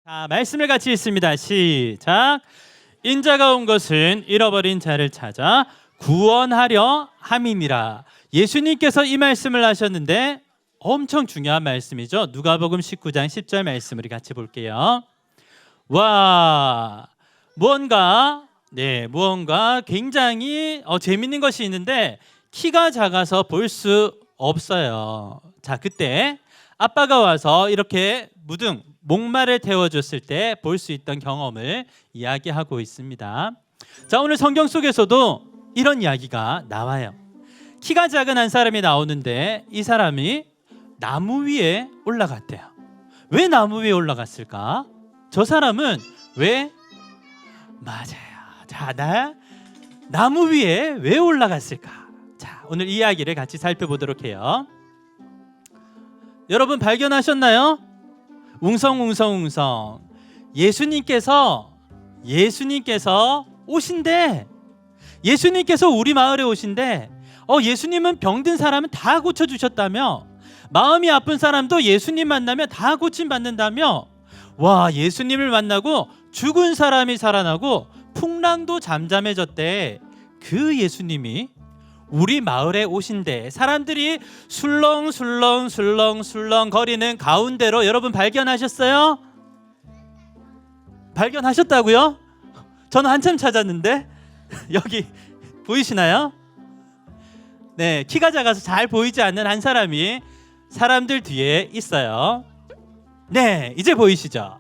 자, 말씀을 같이 읽습니다. 시작. 인자가 온 것은 잃어버린 자를 찾아 구원하려 함이니라. 예수님께서 이 말씀을 하셨는데 엄청 중요한 말씀이죠. 누가복음 19장 10절 말씀 우리 같이 볼게요. 와, 무언가 굉장히 재밌는 것이 있는데 키가 작아서 볼 수 없어요. 자, 그때 아빠가 와서 이렇게 목말을 태워줬을 때 볼 수 있던 경험을 이야기하고 있습니다. 자, 오늘 성경 속에서도 이런 이야기가 나와요. 키가 작은 한 사람이 나오는데 이 사람이 나무 위에 올라갔대요. 왜 나무 위에 올라갔을까? 저 사람은 맞아요. 자, 나무 위에 왜 올라갔을까? 자, 오늘 이야기를 같이 살펴보도록 해요. 여러분 발견하셨나요? 웅성웅성 예수님께서 오신대. 예수님께서 우리 마을에 오신대. 예수님은 병든 사람은 다 고쳐주셨다며, 마음이 아픈 사람도 예수님 만나면 다 고침받는다며, 와, 예수님을 만나고 죽은 사람이 살아나고 풍랑도 잠잠해졌대. 그 예수님이 우리 마을에 오신대. 사람들이 술렁술렁 거리는 가운데로 여러분 발견하셨어요? 발견하셨다고요? 저는 한참 찾았는데 여기 보이시나요? 네, 키가 작아서 잘 보이지 않는 한 사람이 사람들 뒤에 있어요. 네, 이제 보이시죠?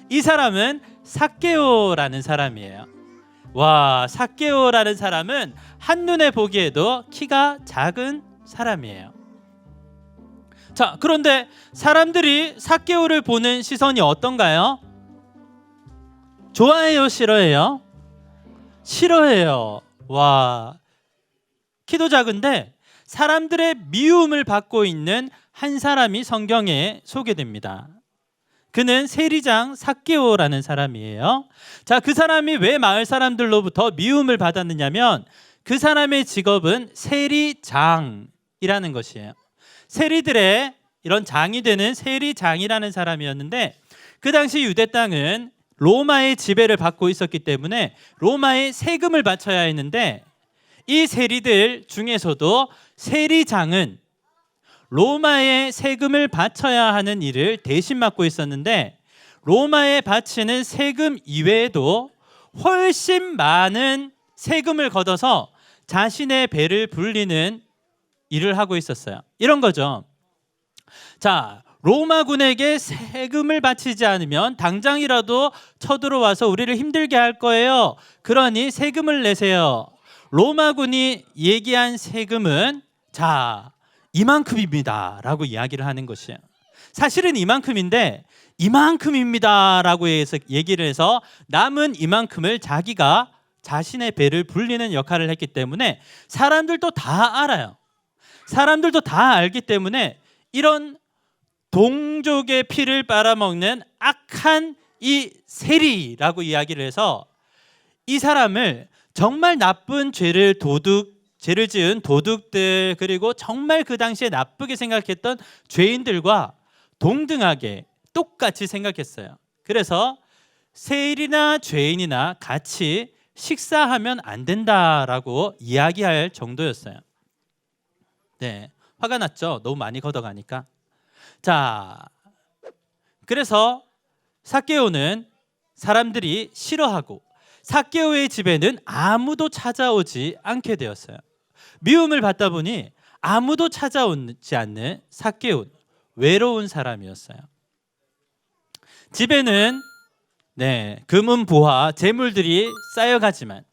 이 사람은 삭개오라는 사람이에요. 와, 삭개오라는 사람은 한눈에 보기에도 키가 작은 사람이에요. 자, 그런데 사람들이 삭개오를 보는 시선이 어떤가요? 좋아해요, 싫어해요? 싫어해요. 와, 키도 작은데 사람들의 미움을 받고 있는 한 사람이 성경에 소개됩니다. 그는 세리장 삭개오라는 사람이에요. 자, 그 사람이 왜 마을 사람들로부터 미움을 받았느냐면 그 사람의 직업은 세리장이라는 것이에요. 세리들의 이런 장이 되는 세리장이라는 사람이었는데, 그 당시 유대 땅은 로마의 지배를 받고 있었기 때문에 로마에 세금을 바쳐야 했는데, 이 세리들 중에서도 세리장은 로마에 세금을 바쳐야 하는 일을 대신 맡고 있었는데, 로마에 바치는 세금 이외에도 훨씬 많은 세금을 걷어서 자신의 배를 불리는 일을 하고 있었어요. 이런 거죠. 자, 로마군에게 세금을 바치지 않으면 당장이라도 쳐들어와서 우리를 힘들게 할 거예요. 그러니 세금을 내세요. 로마군이 얘기한 세금은 이만큼입니다 라고 이야기를 하는 것이에요. 사실은 이만큼인데 이만큼입니다 라고 해서 얘기를 해서 남은 이만큼을 자기가 자신의 배를 불리는 역할을 했기 때문에 사람들도 다 알아요. 사람들도 다 알기 때문에 이런 동족의 피를 빨아먹는 악한 이 세리라고 이야기를 해서 이 사람을 정말 나쁜 죄를 지은 도둑들, 그리고 정말 그 당시에 나쁘게 생각했던 죄인들과 동등하게 똑같이 생각했어요. 그래서 세리나 죄인이나 같이 식사하면 안 된다라고 이야기할 정도였어요. 네, 화가 났죠. 너무 많이 걷어가니까. 자, 그래서 삭개오는 사람들이 싫어하고 삭개오의 집에는 아무도 찾아오지 않게 되었어요. 미움을 받다 보니 아무도 찾아오지 않는 삭개오, 외로운 사람이었어요. 집에는 금은보화, 재물들이 쌓여가지만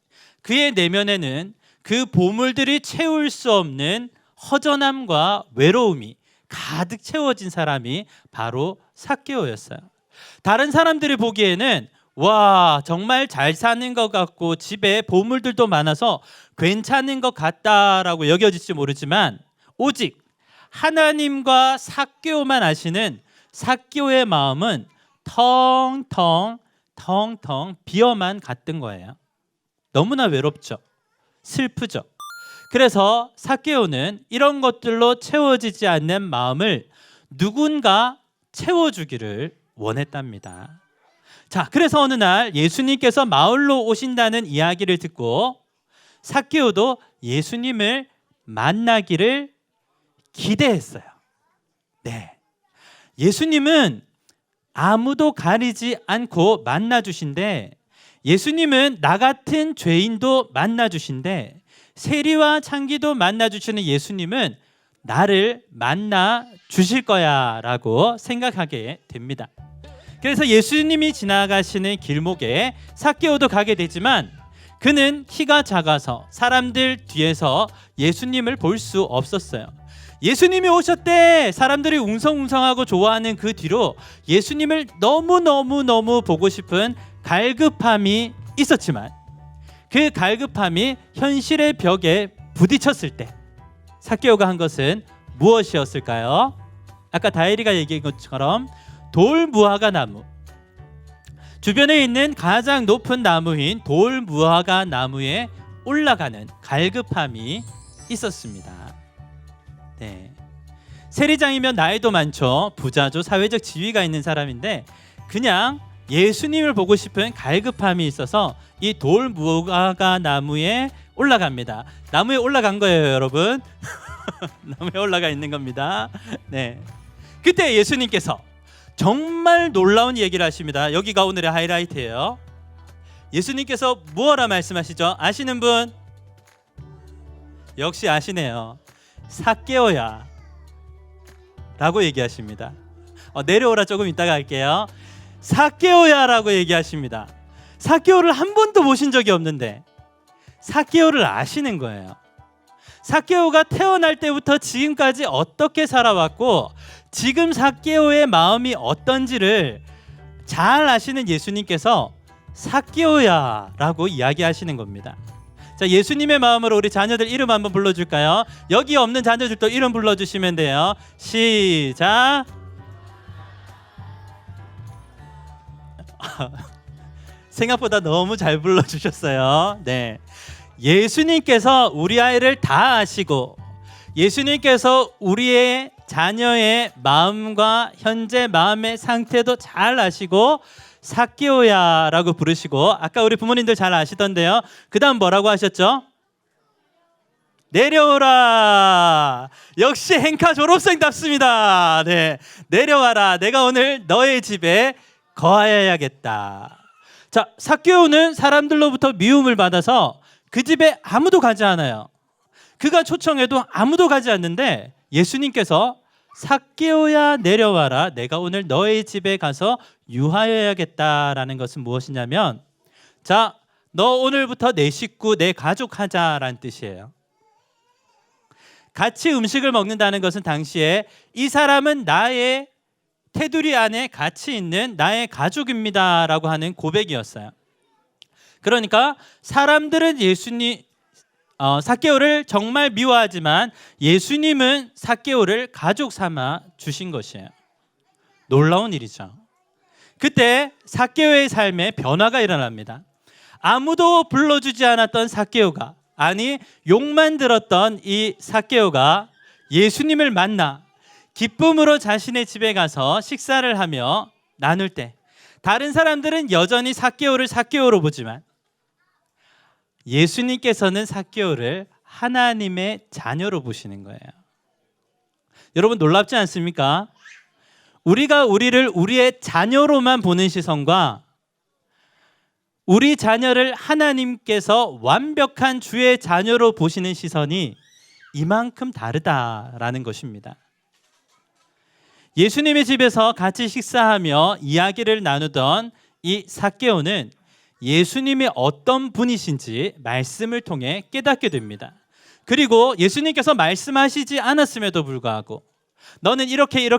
그의 내면에는 그 보물들이 채울 수 없는 허전함과 외로움이 가득 채워진 사람이 바로 삭개오였어요. 다른 사람들이 보기에는 와, 정말 잘 사는 것 같고 집에 보물들도 많아서 괜찮은 것 같다라고 여겨질지 모르지만, 오직 하나님과 삭개오만 아시는 삭개오의 마음은 텅텅 비어만 갔던 거예요. 너무나 외롭죠. 슬프죠. 그래서 삭개오는 이런 것들로 채워지지 않는 마음을 누군가 채워주기를 원했답니다. 자, 그래서 어느 날 예수님께서 마을로 오신다는 이야기를 듣고 삭개오도 예수님을 만나기를 기대했어요. 네. 예수님은 아무도 가리지 않고 만나 주신데, 예수님은 나 같은 죄인도 만나 주신데, 세리와 창기도 만나 주시는 예수님은 나를 만나 주실 거야라고 생각하게 됩니다. 그래서 예수님이 지나가시는 길목에 삭개오도 가게 되지만 그는 키가 작아서 사람들 뒤에서 예수님을 볼 수 없었어요. 예수님이 오셨대! 사람들이 웅성웅성하고 좋아하는 그 뒤로 예수님을 너무 보고 싶은 갈급함이 있었지만 그 갈급함이 현실의 벽에 부딪혔을 때 삭개오가 한 것은 무엇이었을까요? 아까 다혜리가 얘기한 것처럼 돌무화과 나무, 주변에 있는 가장 높은 나무인 돌무화과 나무에 올라가는 갈급함이 있었습니다. 네. 세리장이면 나이도 많죠. 부자죠. 사회적 지위가 있는 사람인데 그냥 예수님을 보고 싶은 갈급함이 있어서 이 돌무화과 나무에 올라갑니다. 나무에 올라간 거예요, 여러분. 나무에 올라가 있는 겁니다. 네. 그때 예수님께서 정말 놀라운 얘기를 하십니다. 여기가 오늘의 하이라이트예요. 예수님께서 무엇라 말씀하시죠? 아시는 분? 역시 아시네요. 삭개오야 라고 얘기하십니다. 내려오라 조금 이따가 할게요. 삭개오야 라고 얘기하십니다. 삭개오를 한 번도 보신 적이 없는데 삭개오를 아시는 거예요. 삭개오가 태어날 때부터 지금까지 어떻게 살아왔고 지금 삭개오의 마음이 어떤지를 잘 아시는 예수님께서 삭개오야 라고 이야기하시는 겁니다. 자, 예수님의 마음으로 우리 자녀들 이름 한번 불러줄까요? 여기 없는 자녀들도 이름 불러주시면 돼요. 시작. 생각보다 너무 잘 불러주셨어요. 네, 예수님께서 우리 아이를 다 아시고 예수님께서 우리의 자녀의 마음과 현재 마음의 상태도 잘 아시고 삭개오야 라고 부르시고, 아까 우리 부모님들 잘 아시던데요. 그 다음 뭐라고 하셨죠? 내려오라. 역시 행카 졸업생답습니다. 네, 내려와라. 내가 오늘 너의 집에 거하여야겠다. 자, 삭개오는 사람들로부터 미움을 받아서 그 집에 아무도 가지 않아요. 그가 초청해도 아무도 가지 않는데 예수님께서 삭개오야 내려와라. 내가 오늘 너의 집에 가서 유하여야겠다라는 것은 무엇이냐면, 자, 너 오늘부터 내 식구, 내 가족 하자라는 뜻이에요. 같이 음식을 먹는다는 것은 당시에 이 사람은 나의 테두리 안에 같이 있는 나의 가족입니다라고 하는 고백이었어요. 그러니까 사람들은 삭개오를 정말 미워하지만 예수님은 삭개오를 가족 삼아 주신 것이에요. 놀라운 일이죠. 그때 삭개오의 삶에 변화가 일어납니다. 아무도 불러주지 않았던 삭개오가, 아니 욕만 들었던 이 삭개오가 예수님을 만나 기쁨으로 자신의 집에 가서 식사를 하며 나눌 때 다른 사람들은 여전히 삭개오를 삭개오로 보지만 예수님께서는 삭개오를 하나님의 자녀로 보시는 거예요. 여러분 놀랍지 않습니까? 우리가 우리를 우리의 자녀로만 보는 시선과 우리 자녀를 하나님께서 완벽한 주의 자녀로 보시는 시선이 이만큼 다르다라는 것입니다. 예수님의 집에서 같이 식사하며 이야기를 나누던 이 삭개오는 예수님이 어떤 분이신지 말씀을 통해 깨닫게 됩니다. 그리고 예수님께서 말씀하시지 않았음에도 불구하고, 너는 이렇게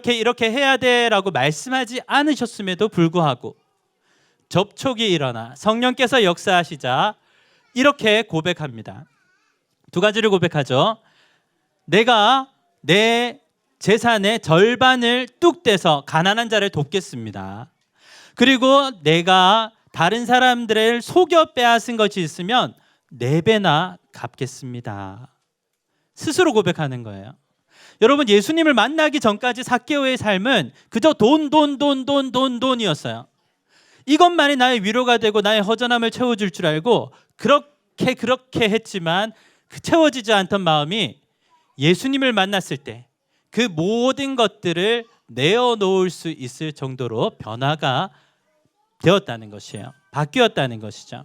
해야 돼 라고 말씀하지 않으셨음에도 불구하고 접촉이 일어나 성령께서 역사하시자 이렇게 고백합니다. 두 가지를 고백하죠. 내가 내 재산의 절반을 뚝 떼서 가난한 자를 돕겠습니다. 그리고 내가 다른 사람들을 속여 빼앗은 것이 있으면 4배나 갚겠습니다. 스스로 고백하는 거예요. 여러분, 예수님을 만나기 전까지 삭개오의 삶은 그저 돈이었어요. 이것만이 나의 위로가 되고 나의 허전함을 채워줄 줄 알고 그렇게 했지만 채워지지 않던 마음이 예수님을 만났을 때 그 모든 것들을 내어놓을 수 있을 정도로 변화가 되었다는 것이에요. 바뀌었다는 것이죠.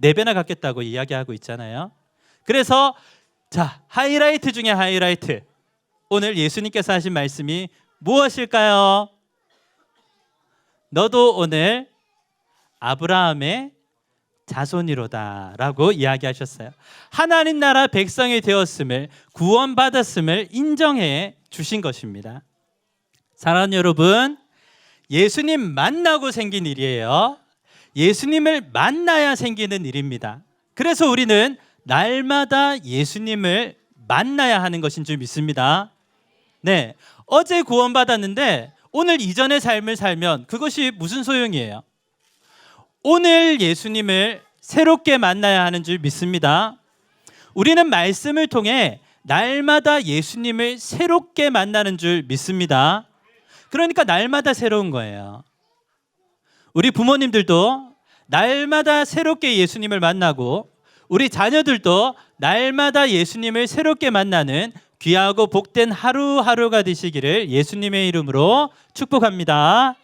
4배나 갚겠다고 이야기하고 있잖아요. 그래서 자, 하이라이트 중에 하이라이트. 오늘 예수님께서 하신 말씀이 무엇일까요? 너도 오늘 아브라함의 자손이로다 라고 이야기하셨어요. 하나님 나라 백성이 되었음을, 구원받았음을 인정해 주신 것입니다. 사랑하는 여러분, 예수님 만나고 생긴 일이에요. 예수님을 만나야 생기는 일입니다. 그래서 우리는 날마다 예수님을 만나야 하는 것인 줄 믿습니다. 네, 어제 구원받았는데 오늘 이전의 삶을 살면 그것이 무슨 소용이에요? 오늘 예수님을 새롭게 만나야 하는 줄 믿습니다. 우리는 말씀을 통해 날마다 예수님을 새롭게 만나는 줄 믿습니다. 그러니까 날마다 새로운 거예요. 우리 부모님들도 날마다 새롭게 예수님을 만나고 우리 자녀들도 날마다 예수님을 새롭게 만나는 귀하고 복된 하루하루가 되시기를 예수님의 이름으로 축복합니다.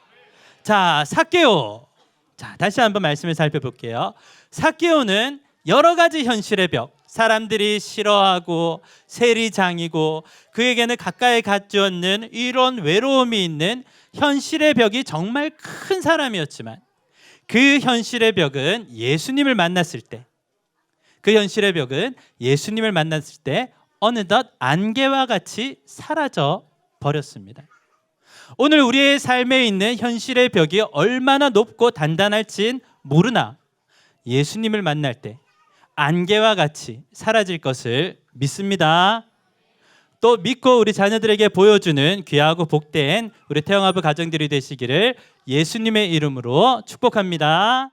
자, 삭개오. 자, 다시 한번 말씀을 살펴볼게요. 삭개오는 여러 가지 현실의 벽, 사람들이 싫어하고 세리장이고 그에게는 가까이 갖지 않는 이런 외로움이 있는 현실의 벽이 정말 큰 사람이었지만 그 현실의 벽은 예수님을 만났을 때, 그 현실의 벽은 예수님을 만났을 때 어느덧 안개와 같이 사라져 버렸습니다. 오늘 우리의 삶에 있는 현실의 벽이 얼마나 높고 단단할진 모르나 예수님을 만날 때 안개와 같이 사라질 것을 믿습니다. 또 믿고 우리 자녀들에게 보여주는 귀하고 복된 우리 태영아부 가정들이 되시기를 예수님의 이름으로 축복합니다.